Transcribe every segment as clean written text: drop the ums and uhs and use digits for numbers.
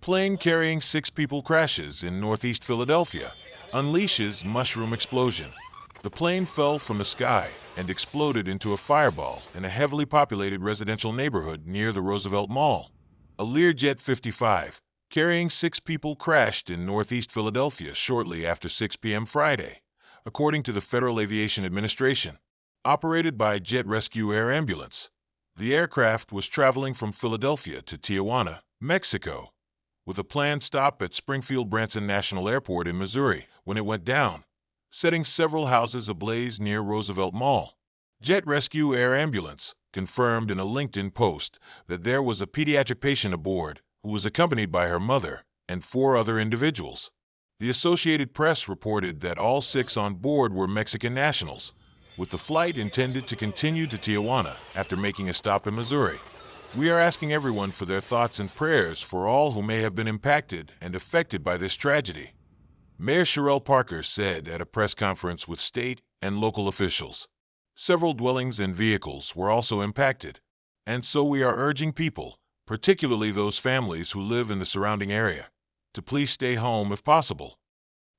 Plane carrying 6 people crashes in northeast Philadelphia, unleashes mushroom explosion. The plane fell from the sky and exploded into a fireball in a heavily populated residential neighborhood near the Roosevelt Mall. A Learjet 55, carrying 6 people, crashed in northeast Philadelphia shortly after 6 p.m. Friday, according to the Federal Aviation Administration. Operated by Jet Rescue Air Ambulance, the aircraft was traveling from Philadelphia to Tijuana, Mexico, with a planned stop at Springfield-Branson National Airport in Missouri when it went down, setting several houses ablaze near Roosevelt Mall. Jet Rescue Air Ambulance confirmed in a LinkedIn post that there was a pediatric patient aboard who was accompanied by her mother and 4 other individuals. The Associated Press reported that all 6 on board were Mexican nationals, with the flight intended to continue to Tijuana after making a stop in Missouri. We are asking everyone for their thoughts and prayers for all who may have been impacted and affected by this tragedy, Mayor Sherelle Parker said at a press conference with state and local officials. Several dwellings and vehicles were also impacted, and so we are urging people, particularly those families who live in the surrounding area, to please stay home if possible.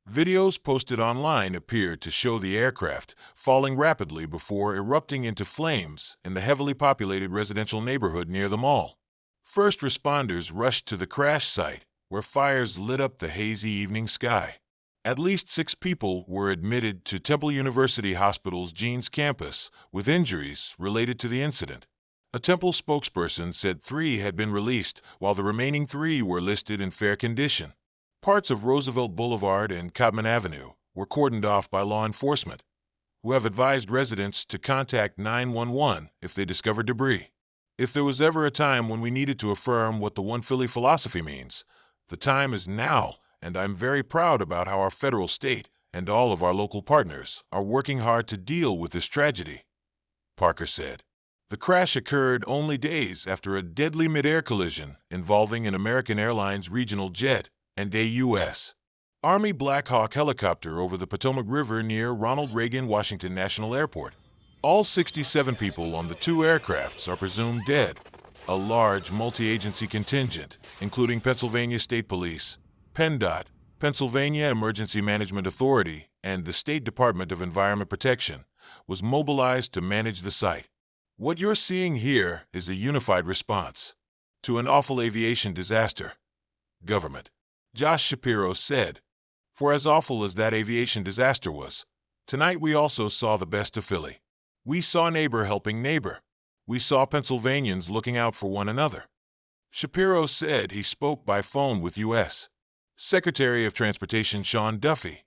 Videos posted online appeared to show the aircraft falling rapidly before erupting into flames in the heavily populated residential neighborhood near the mall. First responders rushed to the crash site, where fires lit up the hazy evening sky. At least 6 people were admitted to Temple University Hospital's Jeans campus with injuries related to the incident. A Temple spokesperson said 3 had been released, while the remaining 3 were listed in fair condition. Parts of Roosevelt Boulevard and Cotman Avenue were cordoned off by law enforcement, who have advised residents to contact 911 if they discover debris. If there was ever a time when we needed to affirm what the One Philly philosophy means, the time is now, and I'm very proud about how our federal, state, and all of our local partners are working hard to deal with this tragedy, Parker said. The crash occurred only days after a deadly mid-air collision involving an American Airlines regional jet and a U.S. Army Black Hawk helicopter over the Potomac River near Ronald Reagan Washington National Airport. All 67 people on the 2 aircrafts are presumed dead. A large multi-agency contingent, including Pennsylvania State Police, PennDOT, Pennsylvania Emergency Management Authority, and the State Department of Environment Protection, was mobilized to manage the site. What you're seeing here is a unified response to an awful aviation disaster. Government. Josh Shapiro said, "For as awful as that aviation disaster was, tonight we also saw the best of Philly. We saw neighbor helping neighbor. We saw Pennsylvanians looking out for one another." Shapiro said he spoke by phone with U.S. Secretary of Transportation Sean Duffy,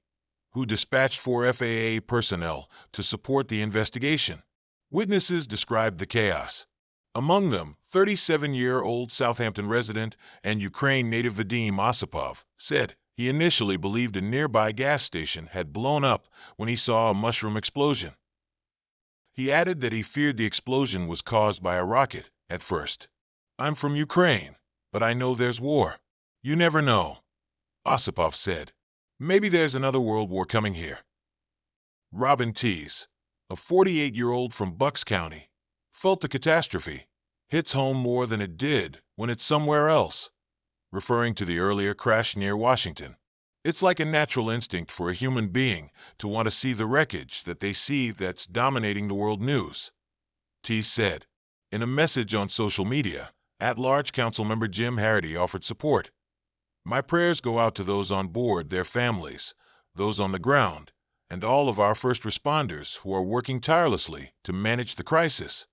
who dispatched 4 FAA personnel to support the investigation. Witnesses described the chaos. Among them, 37-year-old Southampton resident and Ukraine native Vadim Osipov said he initially believed a nearby gas station had blown up when he saw a mushroom explosion. He added that he feared the explosion was caused by a rocket at first. "I'm from Ukraine, but I know there's war. You never know," Osipov said. "Maybe there's another world war coming here." Robin Tees, a 48-year-old from Bucks County, felt the catastrophe hits home more than it did when it's somewhere else, referring to the earlier crash near Washington. "It's like a natural instinct for a human being to want to see the wreckage that they see that's dominating the world news," Tees said. In a message on social media, at-large Councilmember Jim Harity offered support. "My prayers go out to those on board, their families, those on the ground, and all of our first responders who are working tirelessly to manage the crisis."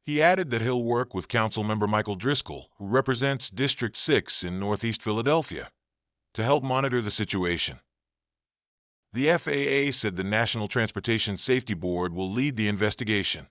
He added that he'll work with Councilmember Michael Driscoll, who represents District 6 in Northeast Philadelphia, to help monitor the situation. The FAA said the National Transportation Safety Board will lead the investigation.